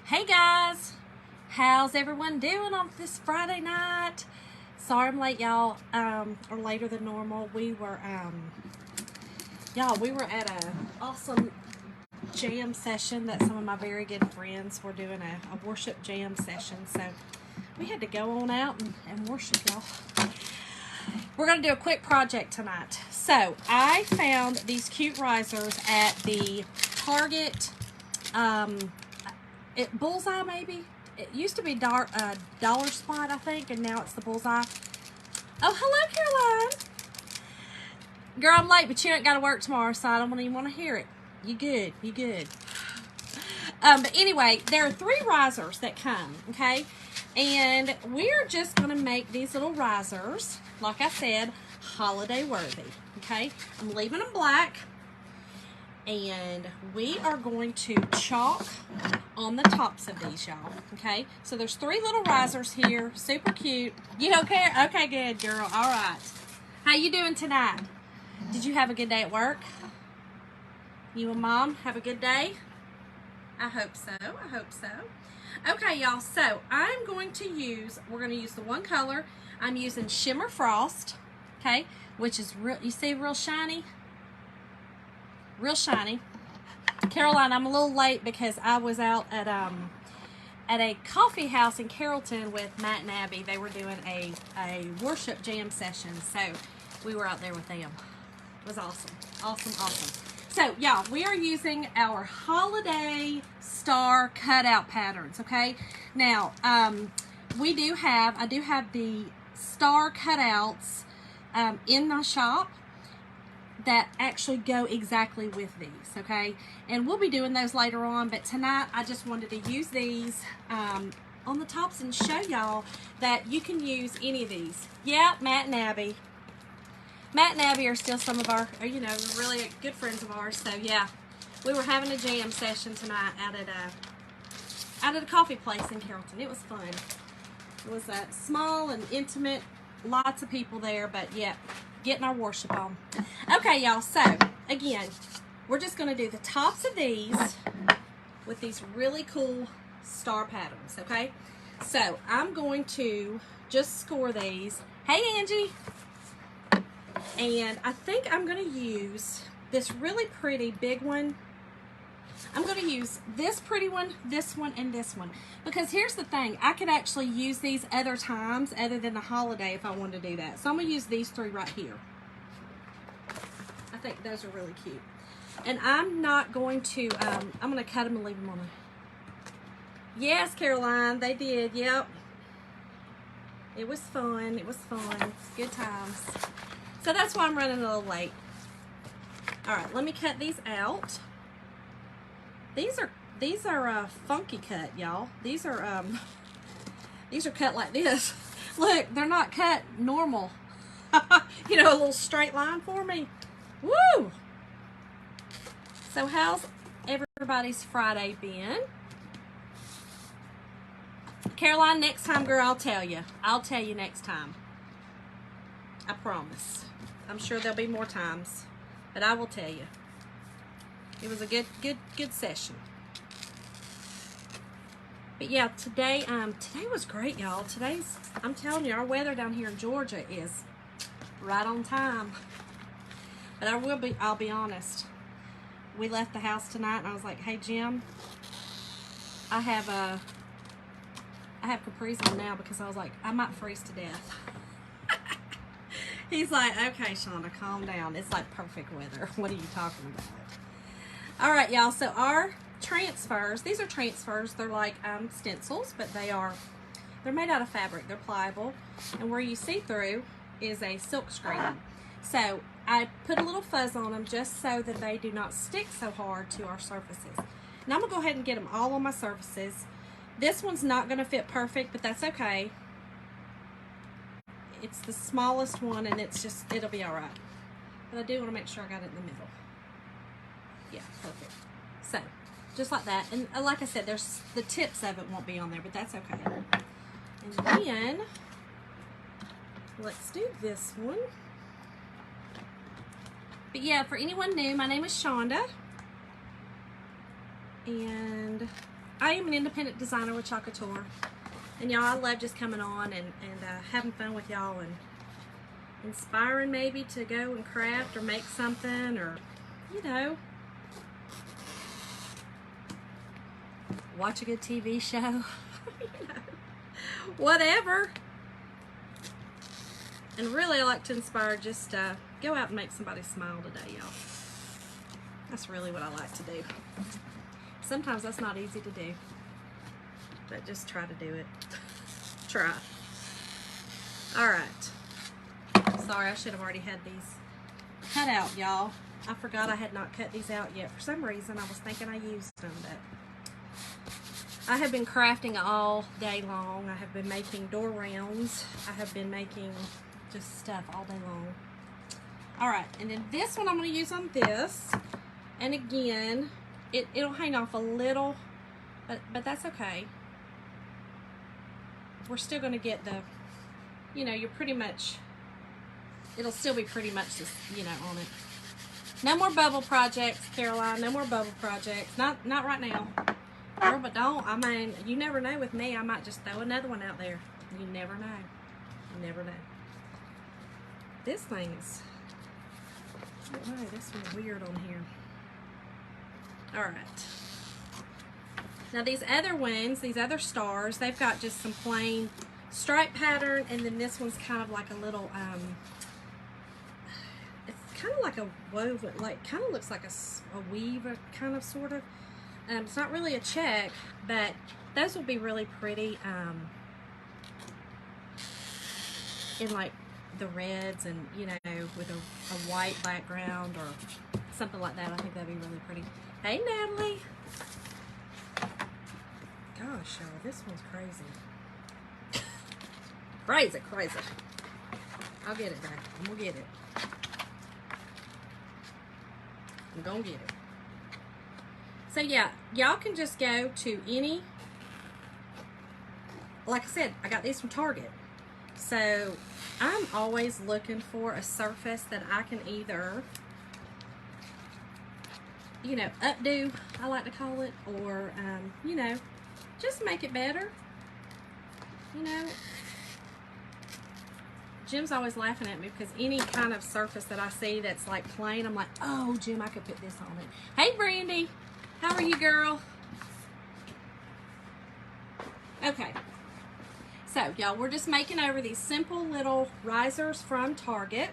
Hey guys, how's everyone doing on this Friday night? Sorry I'm late, y'all, or later than normal. We were at an awesome jam session that some of my very good friends were doing a worship jam session. So we had to go on out and worship, y'all. We're going to do a quick project tonight. So I found these cute risers at the Target, Bullseye maybe. It used to be Dollar Spot, I think, and now it's the Bullseye. Oh, hello, Caroline. Girl, I'm late, but you ain't got to work tomorrow, so I don't even want to hear it. You good. But anyway, there are 3 risers that come, okay? And we're just going to make these little risers, like I said, holiday worthy, okay? I'm leaving them black. And we are going to chalk on the tops of these, y'all, okay? So there's 3 little risers here, super cute. You don't care? Okay, good, girl. All right. How you doing tonight? Did you have a good day at work? You and Mom have a good day? I hope so. Okay, y'all, so we're going to use the one color. I'm using Shimmer Frost, okay, which is real, you see, real shiny? Real shiny. Caroline, I'm a little late because I was out at a coffee house in Carrollton with Matt and Abby. They were doing a worship jam session, so we were out there with them. It was awesome. So, y'all, we are using our holiday star cutout patterns, okay? Now, I do have the star cutouts in my shop that actually go exactly with these, okay? And we'll be doing those later on, but tonight I just wanted to use these on the tops and show y'all that you can use any of these. Yeah, Matt and Abby. Matt and Abby are still some of our, really good friends of ours. So yeah, we were having a jam session tonight out at a coffee place in Carrollton. It was fun. It was small and intimate, lots of people there, but yeah, getting our worship on. Okay, y'all, so again, we're just going to do the tops of these with these really cool star patterns, okay? So I'm going to just score these. Hey, Angie. And I think I'm going to use this really pretty big one. I'm going to use this pretty one, this one, and this one. Because here's the thing. I could actually use these other times other than the holiday if I wanted to do that. So I'm going to use these 3 right here. I think those are really cute. And I'm not going to, I'm going to cut them and leave them on. Yes, Caroline, they did. Yep. It was fun. Good times. So that's why I'm running a little late. All right, let me cut these out. These are a funky cut, y'all. These are cut like this. Look, they're not cut normal. A little straight line for me. Woo! So how's everybody's Friday been? Caroline, next time, girl, I'll tell you. I'll tell you next time. I promise. I'm sure there'll be more times, but I will tell you. It was a good session. But yeah, today was great, y'all. I'm telling you, our weather down here in Georgia is right on time. But I'll be honest. We left the house tonight and I was like, hey Jim, I have capris on now because I was like, I might freeze to death. He's like, okay, Shonda, calm down. It's like perfect weather. What are you talking about? All right, y'all. So our transfers, these are transfers. They're like stencils, but they're made out of fabric. They're pliable. And where you see through is a silk screen. So I put a little fuzz on them just so that they do not stick so hard to our surfaces. Now I'm going to go ahead and get them all on my surfaces. This one's not going to fit perfect, but that's okay. It's the smallest one, and it'll be all right. But I do want to make sure I got it in the middle. Yeah, perfect. So, just like that. And like I said, the tips of it won't be on there, but that's okay. And then, let's do this one. But yeah, for anyone new, my name is Shonda. And I am an independent designer with Chalk Couture. And y'all, I love just coming on and having fun with y'all and inspiring maybe to go and craft or make something, or, you know, watch a good TV show. You know, whatever. And really, I like to inspire, just go out and make somebody smile today, y'all. That's really what I like to do. Sometimes that's not easy to do, but just try to do it. Try. All right. Sorry, I should have already had these cut out, y'all. I forgot I had not cut these out yet. For some reason, I was thinking I used them, but I have been crafting all day long. I have been making door rounds. I have been making just stuff all day long. All right, and then this one I'm going to use on this. And again, it'll hang off a little, but that's okay. We're still going to get the, you know, you're pretty much, it'll still be pretty much just, you know, on it. No more bubble projects, Caroline. No more bubble projects. Not right now. Girl, but don't. I mean, you never know with me. I might just throw another one out there. You never know. You never know. This thing is, I don't know, this one's weird on here. All right. Now these other ones, these other stars, they've got just some plain stripe pattern, and then this one's kind of like a little, it's kind of like a woven, like kind of looks like a weave, kind of, sort of. It's not really a check, but those will be really pretty in like the reds, and you know, with a white background or something like that. I think that'd be really pretty. Hey, Natalie. Gosh, y'all, this one's crazy. Crazy. I'll get it, babe. I'm gonna get it. I'm gonna get it. So yeah, y'all can just go to any, like I said, I got these from Target. So I'm always looking for a surface that I can either, you know, updo, I like to call it, or, you know, just make it better. You know, Jim's always laughing at me because any kind of surface that I see that's like plain, I'm like, oh, Jim, I could put this on it. Hey, Brandy. How are you, girl? Okay. So, y'all, we're just making over these simple little risers from Target.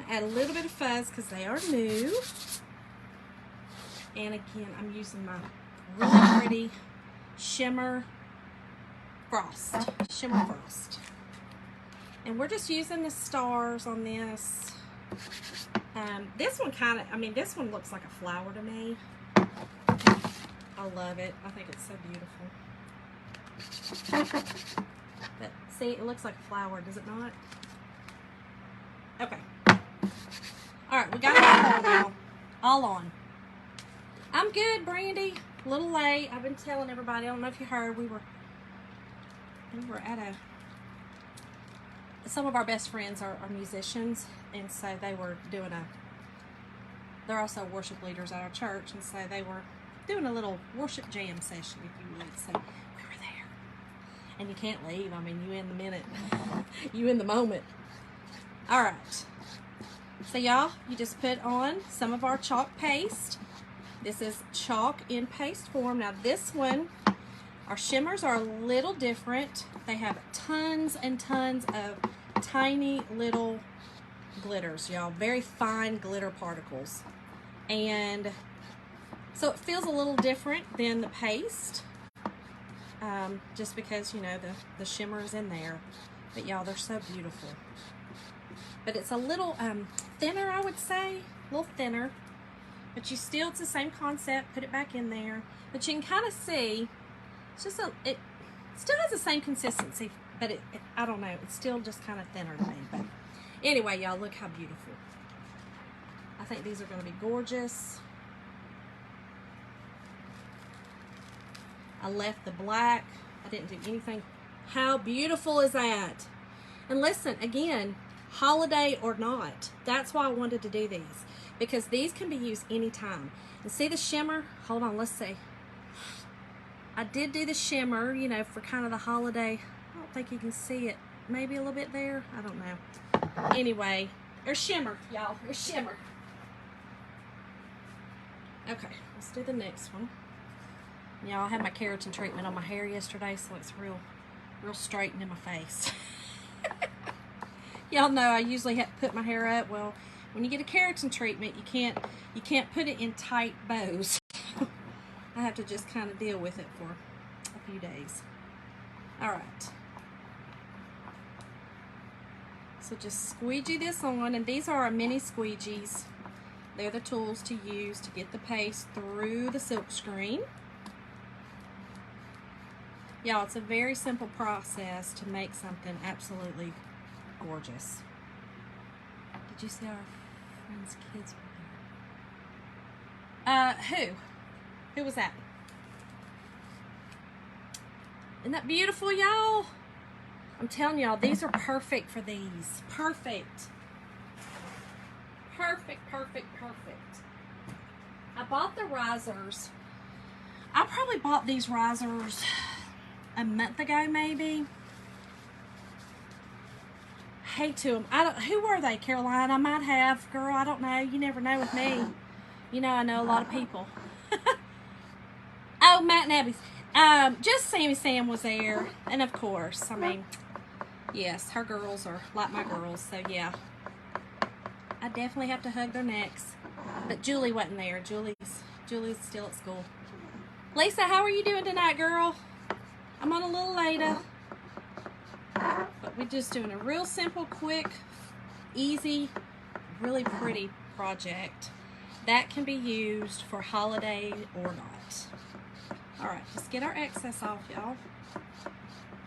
Add a little bit of fuzz because they are new. And again, I'm using my really pretty shimmer frost. Shimmer frost. And we're just using the stars on this. This one kind of, I mean, this one looks like a flower to me. I love it. I think it's so beautiful. But see, it looks like a flower, does it not? Okay. All right, we got it all on now. All on. I'm good, Brandy. A little late. I've been telling everybody. I don't know if you heard. We were at a. Some of our best friends are musicians, and so they were doing they're also worship leaders at our church, and so they were doing a little worship jam session, if you would. So we were there. And you can't leave. I mean, you in the minute. You in the moment. All right. So y'all, you just put on some of our chalk paste. This is chalk in paste form. Now this one, our shimmers are a little different. They have tons and tons of tiny little glitters, y'all. Very fine glitter particles. And so it feels a little different than the paste. Just because, you know, the shimmer is in there. But y'all, they're so beautiful. But it's a little thinner, I would say. A little thinner. But you still, it's the same concept. Put it back in there. But you can kind of see, it's just it still has the same consistency. But I don't know. It's still just kind of thinner to me. But anyway, y'all, look how beautiful. I think these are going to be gorgeous. I left the black. I didn't do anything. How beautiful is that? And listen, again, holiday or not, that's why I wanted to do these. because these can be used anytime. And see the shimmer? Hold on, let's see. I did do the shimmer, you know, for kind of the holiday. I don't think you can see it. Maybe a little bit there. I don't know. Anyway, there's shimmer, y'all. There's shimmer. Okay, let's do the next one. Y'all, I had my keratin treatment on my hair yesterday, so it's real straightened in my face. Y'all know I usually have to put my hair up. Well, when you get a keratin treatment, you can't put it in tight bows. I have to just kind of deal with it for a few days. All right. So just squeegee this on, and these are our mini squeegees. They're the tools to use to get the paste through the silk screen. Y'all, it's a very simple process to make something absolutely gorgeous. Did you see our friend's kids were there? Who was that? Isn't that beautiful, y'all? I'm telling y'all, these are perfect for these. Perfect. Perfect, perfect, perfect. I bought the risers. I probably bought these risers a month ago, maybe. Hate to them. Who were they, Caroline? I might have. Girl, I don't know. You never know with me. You know I know a lot of people. Oh, Matt and Abby's. Just Sammy Sam was there. And of course, I mean, yes, her girls are like my girls. So, yeah. I definitely have to hug their necks. But Julie wasn't there. Julie's still at school. Lisa, how are you doing tonight, girl? I'm on a little later. But we're just doing a real simple, quick, easy, really pretty project that can be used for holiday or not. All right, just get our excess off, y'all.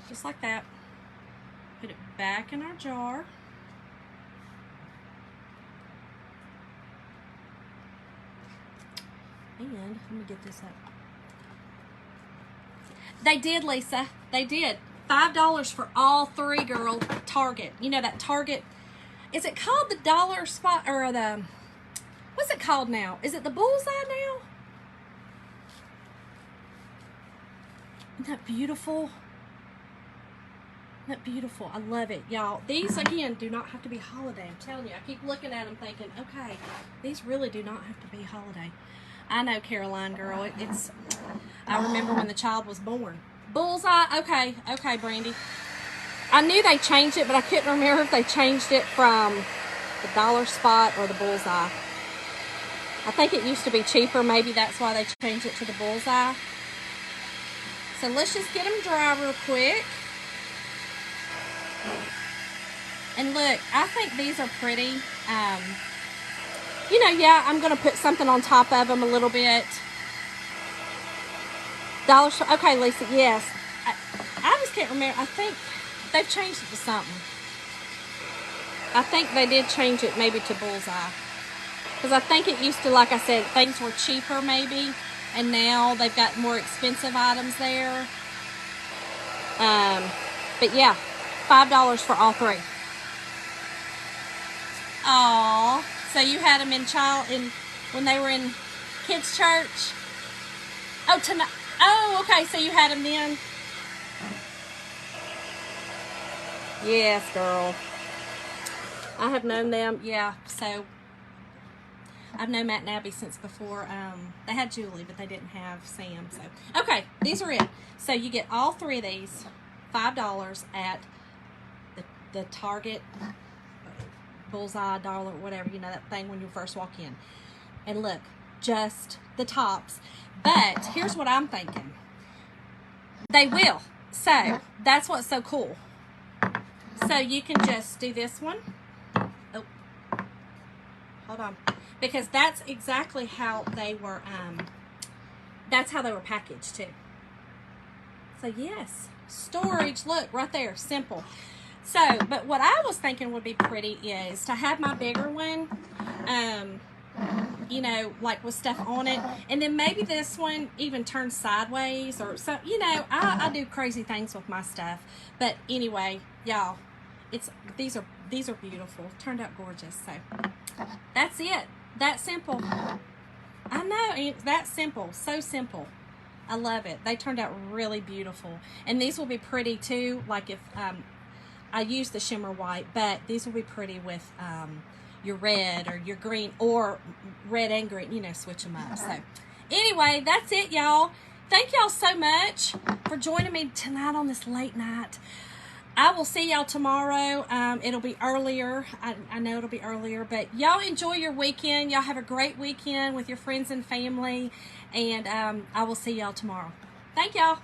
Just like that. Put it back in our jar. And let me get this up. They did, Lisa. They did. $5 for all three, girl. Target. You know that Target. Is it called the Dollar Spot or the... What's it called now? Is it the Bullseye now? Isn't that beautiful? Isn't that beautiful? I love it, y'all. These, again, do not have to be holiday. I'm telling you. I keep looking at them thinking, okay, these really do not have to be holiday. I know, Caroline, girl. I remember when the child was born. Bullseye. Okay, Brandy. I knew they changed it, but I couldn't remember if they changed it from the Dollar Spot or the Bullseye. I think it used to be cheaper. Maybe that's why they changed it to the Bullseye. So let's just get them dry real quick. And look, I think these are pretty. You know, yeah, I'm going to put something on top of them a little bit. Dollar Store. Okay, Lisa, yes. I just can't remember. I think they've changed it to something. I think they did change it maybe to Bullseye. Because I think it used to, like I said, things were cheaper maybe. And now they've got more expensive items there. But yeah, $5 for all three. Aww. So you had them when they were in kids' church? Oh, tonight. Oh, okay. So you had them then? Yes, girl. I have known them. Yeah. So I've known Matt and Abby since before. They had Julie, but they didn't have Sam. So okay, these are it. So you get all three of these, $5 at the Target. Bullseye, Dollar, whatever, you know, that thing when you first walk in. And look, just the tops. But here's what I'm thinking. They will. So that's what's so cool. So you can just do this one. Oh, hold on. Because that's exactly how they were, that's how they were packaged too. So yes, storage, look, right there, simple. So, but what I was thinking would be pretty is to have my bigger one, you know, like with stuff on it. And then maybe this one even turns sideways or so, you know, I do crazy things with my stuff. But anyway, y'all, these are beautiful. Turned out gorgeous. So that's it. That simple. I know, it's that simple. So simple. I love it. They turned out really beautiful. And these will be pretty too, like if I use the shimmer white, but these will be pretty with your red or your green, or red and green, you know, switch them up. So anyway, that's it, y'all. Thank y'all so much for joining me tonight on this late night. I will see y'all tomorrow. It'll be earlier. I know it'll be earlier, but y'all enjoy your weekend. Y'all have a great weekend with your friends and family, and I will see y'all tomorrow. Thank y'all.